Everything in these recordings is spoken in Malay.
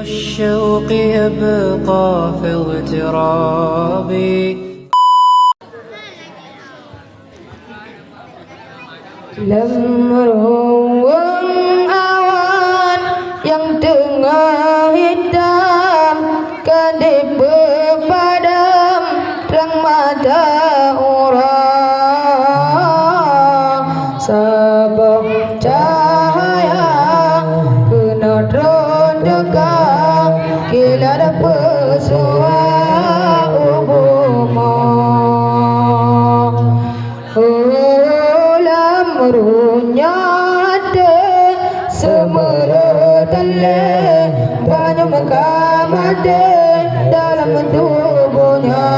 الشوق يبقى في اغتراب Lemruang awan yang tengah hitam, kadip berpadam terang mata orang. Sabah cahaya kena rondekan, kila ada pesuah umumah. Lamrunya ada semeretale, banyak makam ada dalam tubuhnya.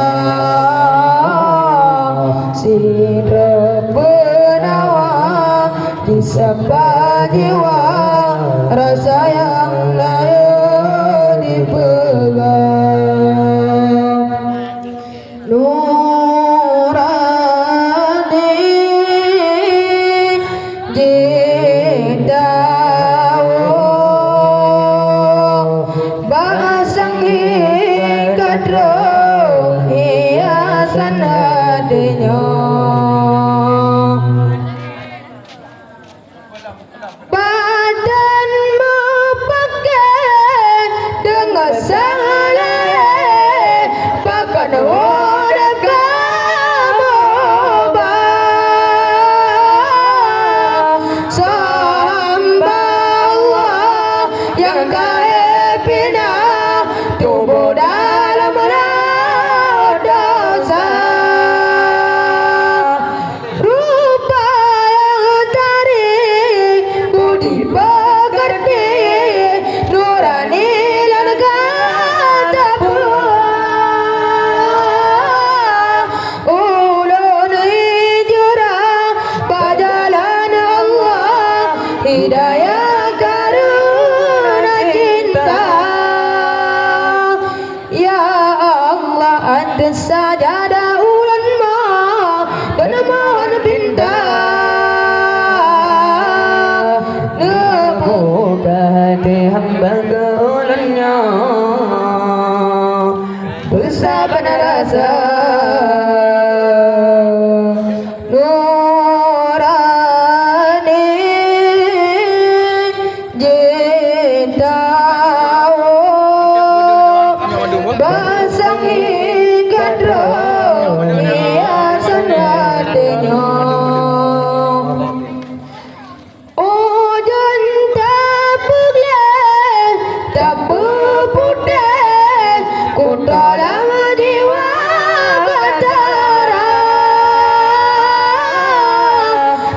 Sira penawar disapa jiwa, rasa yang layak dipegang. Nurani Jidao Bahasang hikadro hiasan hatinya. Badanmu pakai dengan saleh, bahkan udah kamu sembah Allah yang kaya bina tubuh dalam dosa. Rupa yang tarik budi pekerti, nurani dan kata buah. Ulun hijrah berjalan Allah, hidayah karuna cinta. Ya Allah, anta sajadah ulan ma dan mohon pinta. Nemuka hati hamba ke ulannya, bersabar rasa nurani Jidao Basang hikadro hiasan hatinya. Hujan tak pegel, tak berputih, ku dalam jiwa ketara.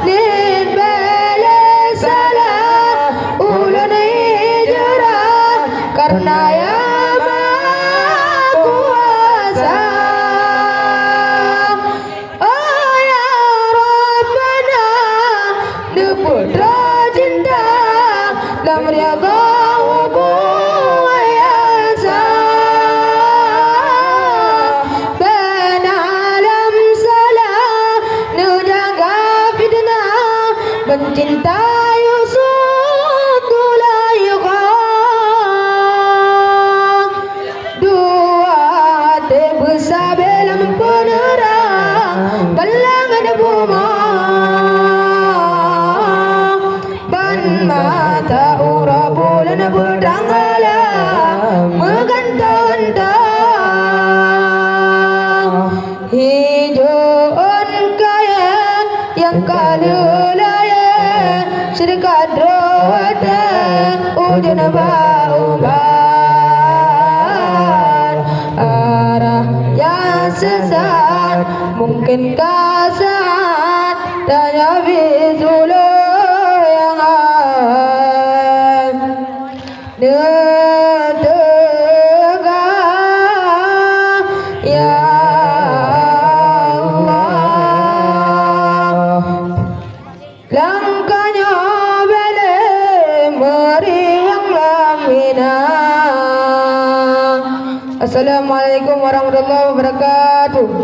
Nin bela salah ulan hijrah, karena yang Maha Kuasa. Oh ya Rabbana, deputra cinta dalam riaga hubungan yasa. Ben alam salah nujaga fitnah, mencinta Yusuf kulayuka. Dua hati besar dalam penerang kalangan bunga. Ban mata ura bulan berdangala menggantang. Hijauan kaya yang kalulaya, sedekah drawada ujian bauban. Arah yang sesat mungkinkah saat tanya bisulu yang Nedegah ya Allah, langkahnya bela meriang lamina. Assalamualaikum warahmatullahi wabarakatuh.